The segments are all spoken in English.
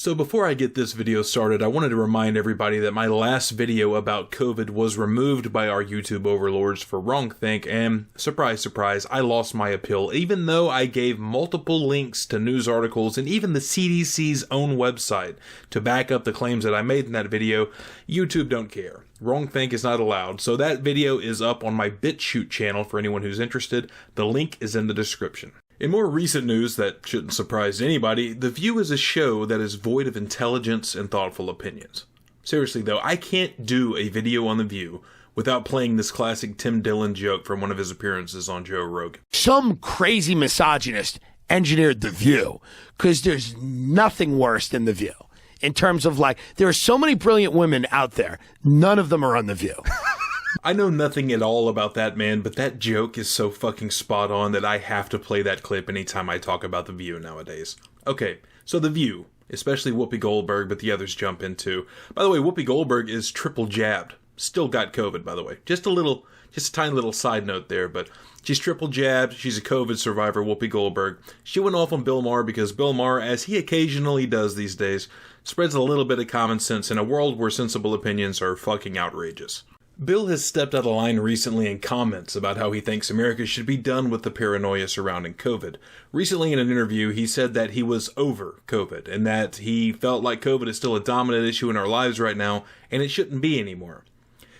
So before I get this video started, I wanted to remind everybody that my last video about COVID was removed by our YouTube overlords for wrongthink, and surprise, surprise, I lost my appeal, even though I gave multiple links to news articles and even the CDC's own website to back up the claims that I made in that video. YouTube don't care. Wrongthink is not allowed, so that video is up on my BitChute channel for anyone who's interested. The link is in the description. In more recent news that shouldn't surprise anybody, The View is a show that is void of intelligence and thoughtful opinions. Seriously though, I can't do a video on The View without playing this classic Tim Dillon joke from one of his appearances on Joe Rogan. Some crazy misogynist engineered The View, because there's nothing worse than The View. In terms of there are so many brilliant women out there, none of them are on The View. I know nothing at all about that man, but that joke is so fucking spot on that I have to play that clip anytime I talk about The View nowadays. Okay, so The View, especially Whoopi Goldberg, but the others jump in too. By the way, Whoopi Goldberg is triple jabbed. Still got COVID, by the way. Just a tiny little side note there, but she's triple jabbed. She's a COVID survivor, Whoopi Goldberg. She went off on Bill Maher because Bill Maher, as he occasionally does these days, spreads a little bit of common sense in a world where sensible opinions are fucking outrageous. Bill has stepped out of line recently in comments about how he thinks America should be done with the paranoia surrounding COVID. Recently in an interview, he said that he was over COVID and that he felt like COVID is still a dominant issue in our lives right now and it shouldn't be anymore.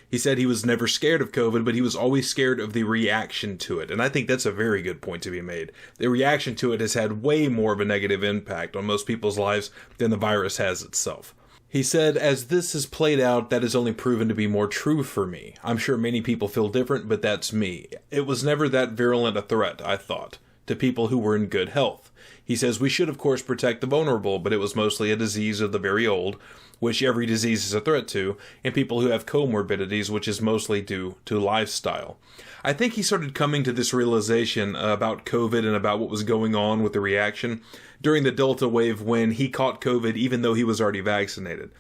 He said he was never scared of COVID, but he was always scared of the reaction to it. And I think that's a very good point to be made. The reaction to it has had way more of a negative impact on most people's lives than the virus has itself. He said, as this has played out, that has only proven to be more true for me. I'm sure many people feel different, but that's me. It was never that virulent a threat, I thought, to people who were in good health. He says we should, of course, protect the vulnerable, but it was mostly a disease of the very old, which every disease is a threat to, and people who have comorbidities, which is mostly due to lifestyle. I think he started coming to this realization about COVID and about what was going on with the reaction during the Delta wave when he caught COVID even though he was already vaccinated.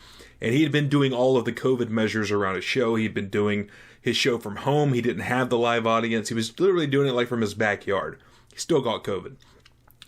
And he had been doing all of the COVID measures around his show. He'd been doing his show from home. He didn't have the live audience. He was literally doing it from his backyard. He still got COVID.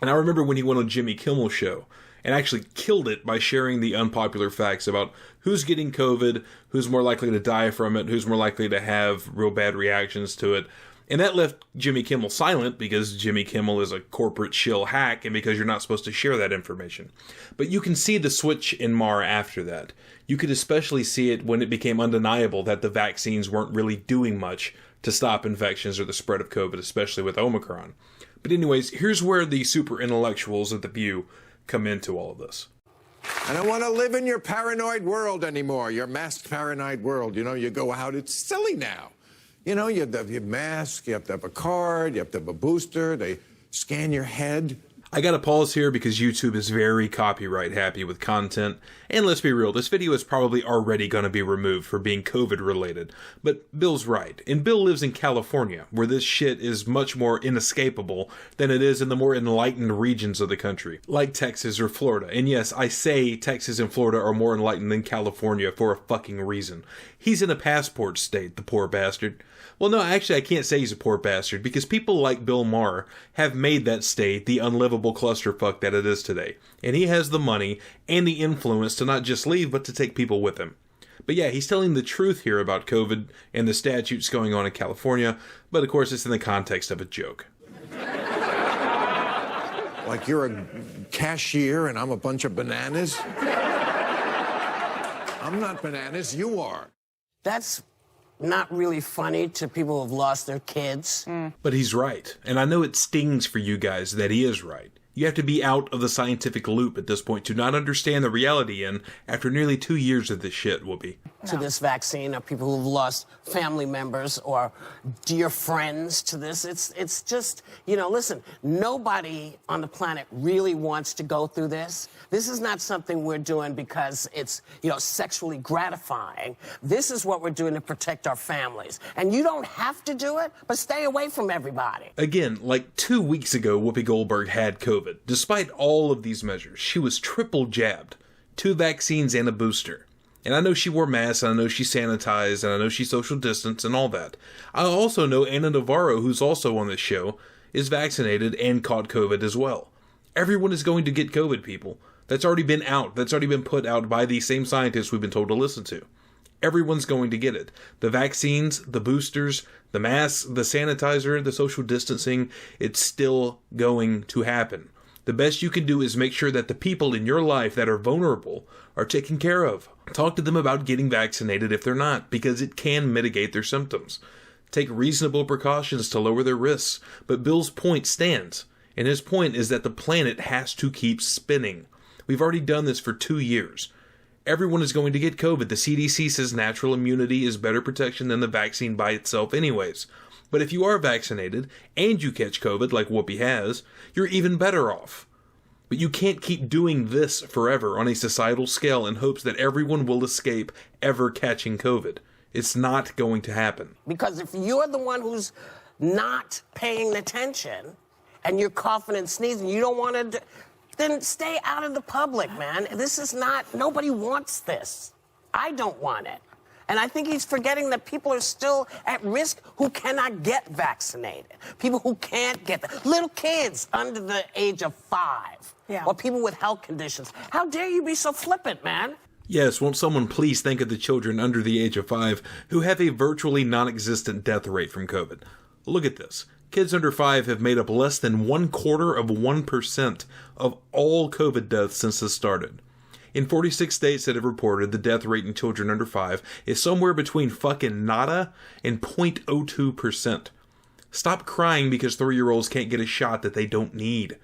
And I remember when he went on Jimmy Kimmel's show and actually killed it by sharing the unpopular facts about who's getting COVID, who's more likely to die from it, who's more likely to have real bad reactions to it. And that left Jimmy Kimmel silent because Jimmy Kimmel is a corporate shill hack and because you're not supposed to share that information. But you can see the switch in Maher after that. You could especially see it when it became undeniable that the vaccines weren't really doing much to stop infections or the spread of COVID, especially with Omicron. But anyways, here's where the super intellectuals at The View come into all of this. I don't want to live in your paranoid world anymore, your masked paranoid world. You know, you go out, it's silly now. You know, you have to have your mask, you have to have a card, you have to have a booster, they scan your head. I gotta pause here because YouTube is very copyright happy with content, and let's be real, this video is probably already gonna be removed for being COVID related, but Bill's right, and Bill lives in California, where this shit is much more inescapable than it is in the more enlightened regions of the country, like Texas or Florida. And yes, I say Texas and Florida are more enlightened than California for a fucking reason. He's in a passport state, the poor bastard. Well, no, actually, I can't say he's a poor bastard, because people like Bill Maher have made that state the unlivable clusterfuck that it is today. And he has the money and the influence to not just leave, but to take people with him. But yeah, he's telling the truth here about COVID and the statutes going on in California, but of course it's in the context of a joke. Like you're a cashier and I'm a bunch of bananas? I'm not bananas, you are. That's not really funny to people who've lost their kids. But he's right, and I know it stings for you guys that he is right. You have to be out of the scientific loop at this point to not understand the reality in after nearly 2 years of this shit, Whoopi. To this vaccine are people who've lost family members or dear friends to this. It's just, you know, listen, nobody on the planet really wants to go through this. This is not something we're doing because it's, you know, sexually gratifying. This is what we're doing to protect our families. And you don't have to do it, but stay away from everybody. Again, like 2 weeks ago, Whoopi Goldberg had COVID. Despite all of these measures, she was triple jabbed, 2 vaccines and a booster. And I know she wore masks, and I know she sanitized, and I know she social distanced and all that. I also know Ana Navarro, who's also on this show, is vaccinated and caught COVID as well. Everyone is going to get COVID, people. That's already been out. That's already been put out by the same scientists we've been told to listen to. Everyone's going to get it. The vaccines, the boosters, the masks, the sanitizer, the social distancing, it's still going to happen. The best you can do is make sure that the people in your life that are vulnerable are taken care of. Talk to them about getting vaccinated if they're not, because it can mitigate their symptoms. Take reasonable precautions to lower their risks. But Bill's point stands, and his point is that the planet has to keep spinning. We've already done this for 2 years. Everyone is going to get COVID. The CDC says natural immunity is better protection than the vaccine by itself anyways. But if you are vaccinated and you catch COVID like Whoopi has, you're even better off. But you can't keep doing this forever on a societal scale in hopes that everyone will escape ever catching COVID. It's not going to happen. Because if you're the one who's not paying attention and you're coughing and sneezing, you don't want to... Then stay out of the public, man. This is not, nobody wants this. I don't want it. And I think he's forgetting that people are still at risk who cannot get vaccinated. People who can't get that. Little kids under the age of 5. Yeah. Or people with health conditions. How dare you be so flippant, man? Yes, won't someone please think of the children under the age of 5 who have a virtually non-existent death rate from COVID? Look at this. Kids under 5 have made up less than 0.25% of all COVID deaths since this started. In 46 states that have reported, the death rate in children under 5 is somewhere between fucking nada and 0.02%. Stop crying because 3-year-olds can't get a shot that they don't need.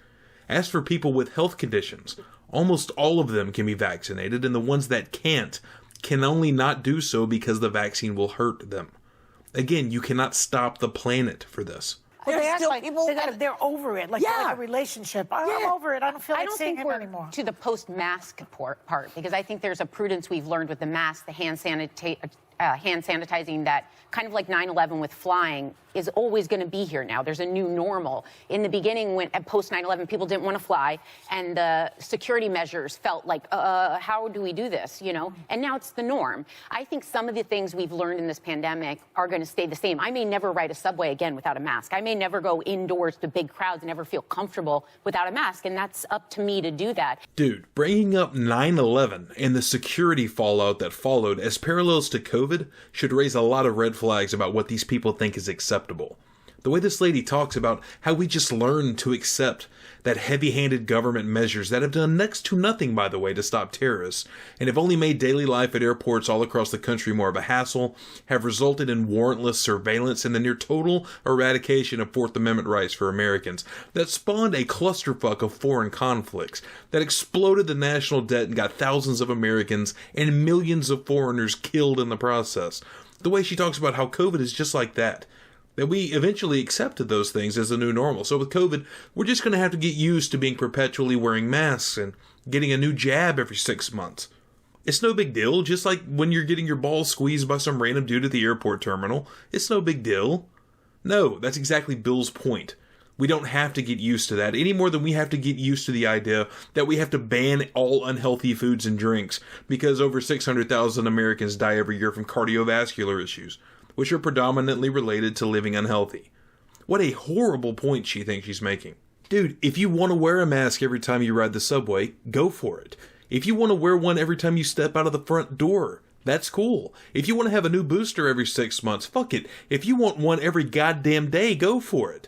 As for people with health conditions, almost all of them can be vaccinated, and the ones that can't can only not do so because the vaccine will hurt them. Again, you cannot stop the planet for this. Well, they act still like people they're over it, like Yeah. they're like a relationship. I'm over it. I don't feel like seeing think him we're anymore. to the post-mask part, because I think there's a prudence we've learned with the mask, the hand sanitizing, that kind of like 9/11 with flying is always going to be here now. There's a new normal. In the beginning, when at post 9/11, people didn't want to fly, and the security measures felt like, how do we do this, you know? And now it's the norm. I think some of the things we've learned in this pandemic are going to stay the same. I may never ride a subway again without a mask. I may never go indoors to big crowds and ever feel comfortable without a mask, and that's up to me to do that. Dude, bringing up 9/11 and the security fallout that followed as parallels to COVID should raise a lot of red flags about what these people think is acceptable. The way this lady talks about how we just learned to accept that heavy-handed government measures that have done next to nothing, by the way, to stop terrorists, and have only made daily life at airports all across the country more of a hassle, have resulted in warrantless surveillance and the near total eradication of Fourth Amendment rights for Americans, that spawned a clusterfuck of foreign conflicts, that exploded the national debt and got thousands of Americans and millions of foreigners killed in the process. The way she talks about how COVID is just like that we eventually accepted those things as a new normal. So with COVID, we're just going to have to get used to being perpetually wearing masks and getting a new jab every 6 months. It's no big deal, just like when you're getting your balls squeezed by some random dude at the airport terminal. It's no big deal. No, that's exactly Bill's point. We don't have to get used to that any more than we have to get used to the idea that we have to ban all unhealthy foods and drinks because over 600,000 Americans die every year from cardiovascular issues, which are predominantly related to living unhealthy. What a horrible point she thinks she's making. Dude, if you want to wear a mask every time you ride the subway, go for it. If you want to wear one every time you step out of the front door, that's cool. If you want to have a new booster every 6 months, fuck it. If you want one every goddamn day, go for it.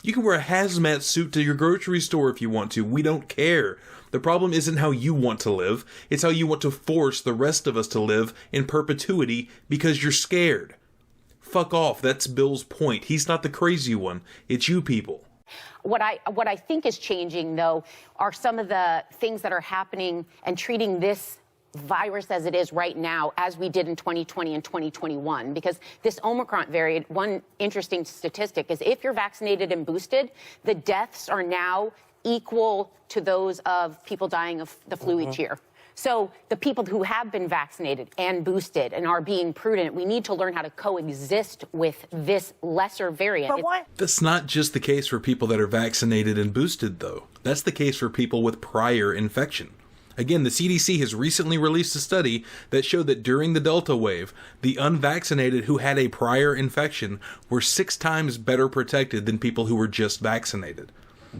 You can wear a hazmat suit to your grocery store if you want to. We don't care. The problem isn't how you want to live. It's how you want to force the rest of us to live in perpetuity because you're scared. Fuck off. That's Bill's point. He's not the crazy one. It's you people. What I think is changing, though, are some of the things that are happening and treating this virus as it is right now as we did in 2020 and 2021. Because this Omicron variant, one interesting statistic is if you're vaccinated and boosted, the deaths are now equal to those of people dying of the flu each year. So the people who have been vaccinated and boosted and are being prudent, we need to learn how to coexist with this lesser variant. But why? That's not just the case for people that are vaccinated and boosted, though. That's the case for people with prior infection. Again, the CDC has recently released a study that showed that during the Delta wave, the unvaccinated who had a prior infection were 6 times better protected than people who were just vaccinated.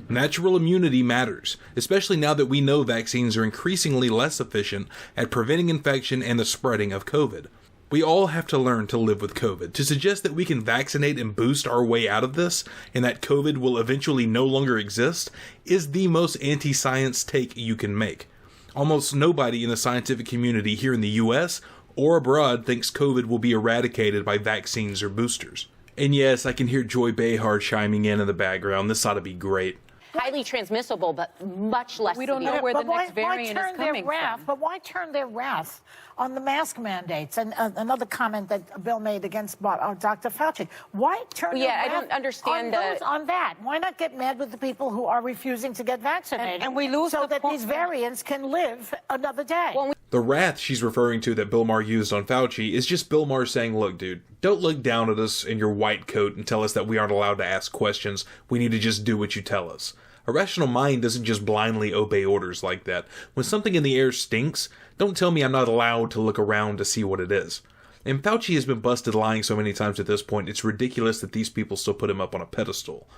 Natural immunity matters, especially now that we know vaccines are increasingly less efficient at preventing infection and the spreading of COVID. We all have to learn to live with COVID. To suggest that we can vaccinate and boost our way out of this, and that COVID will eventually no longer exist, is the most anti-science take you can make. Almost nobody in the scientific community here in the US or abroad thinks COVID will be eradicated by vaccines or boosters. And yes, I can hear Joy Behar chiming in the background. This ought to be great. Highly transmissible, but much less We don't severe. know where the But next variant is coming from. But why turn their wrath on the mask mandates? And another comment that Bill made against Dr. Fauci. Why turn their wrath I don't understand on that? Why not get mad with the people who are refusing to get vaccinated? And we lose so the that point. these variants can live another day. The wrath she's referring to that Bill Maher used on Fauci is just Bill Maher saying, look, dude, don't look down at us in your white coat and tell us that we aren't allowed to ask questions. We need to just do what you tell us. A rational mind doesn't just blindly obey orders like that. When something in the air stinks, don't tell me I'm not allowed to look around to see what it is. And Fauci has been busted lying so many times at this point, it's ridiculous that these people still put him up on a pedestal.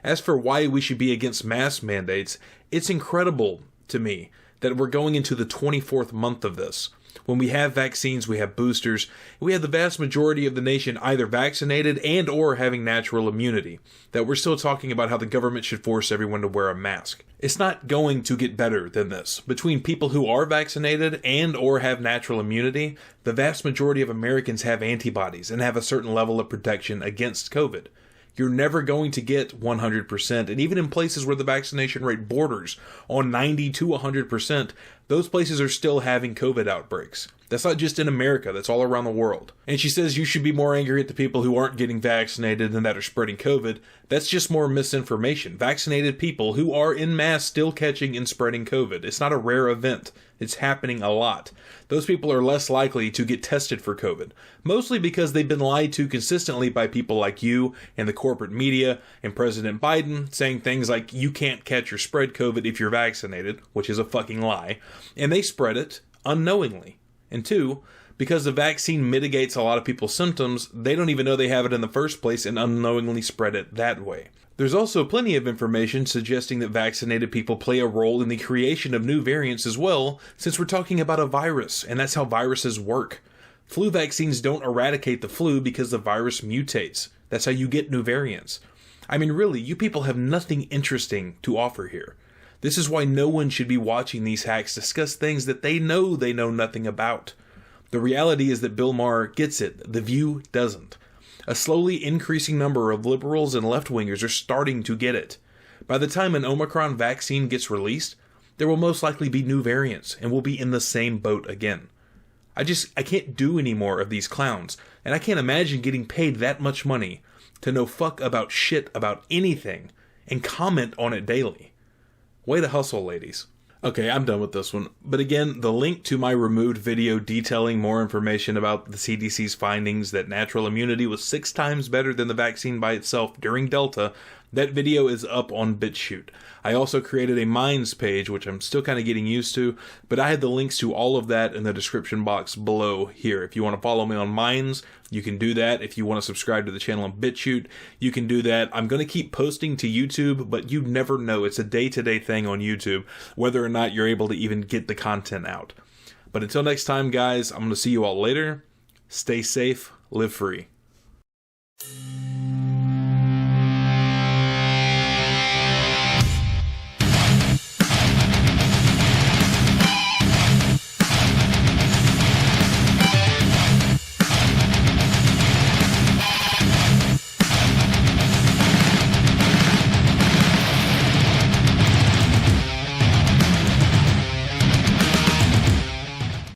As for why we should be against mask mandates, it's incredible to me that we're going into the 24th month of this. When we have vaccines, we have boosters, we have the vast majority of the nation either vaccinated and or having natural immunity, that we're still talking about how the government should force everyone to wear a mask. It's not going to get better than this. Between people who are vaccinated and or have natural immunity, the vast majority of Americans have antibodies and have a certain level of protection against COVID. You're never going to get 100%, and even in places where the vaccination rate borders on 90 to 100%, those places are still having COVID outbreaks. That's not just in America, that's all around the world. And she says you should be more angry at the people who aren't getting vaccinated and that are spreading COVID. That's just more misinformation. Vaccinated people who are en masse still catching and spreading COVID. It's not a rare event. It's happening a lot. Those people are less likely to get tested for COVID, mostly because they've been lied to consistently by people like you and the corporate media and President Biden saying things like you can't catch or spread COVID if you're vaccinated, which is a fucking lie, and they spread it unknowingly. And two, because the vaccine mitigates a lot of people's symptoms, they don't even know they have it in the first place and unknowingly spread it that way. There's also plenty of information suggesting that vaccinated people play a role in the creation of new variants as well, since we're talking about a virus, and that's how viruses work. Flu vaccines don't eradicate the flu because the virus mutates. That's how you get new variants. I mean, really, you people have nothing interesting to offer here. This is why no one should be watching these hacks discuss things that they know nothing about. The reality is that Bill Maher gets it. The View doesn't. A slowly increasing number of liberals and left-wingers are starting to get it. By the time an Omicron vaccine gets released, there will most likely be new variants, and we'll be in the same boat again. I can't do any more of these clowns, and I can't imagine getting paid that much money to know fuck about shit about anything and comment on it daily. Way to hustle, ladies. Okay, I'm done with this one. But again, the link to my removed video detailing more information about the CDC's findings that natural immunity was 6 times better than the vaccine by itself during Delta, that video is up on BitChute. I also created a Minds page, which I'm still kind of getting used to, but I had the links to all of that in the description box below here. If you want to follow me on Minds, you can do that. If you want to subscribe to the channel on BitChute, you can do that. I'm going to keep posting to YouTube, but you never know. It's a day-to-day thing on YouTube, whether or not you're able to even get the content out. But until next time, guys, I'm going to see you all later. Stay safe, live free.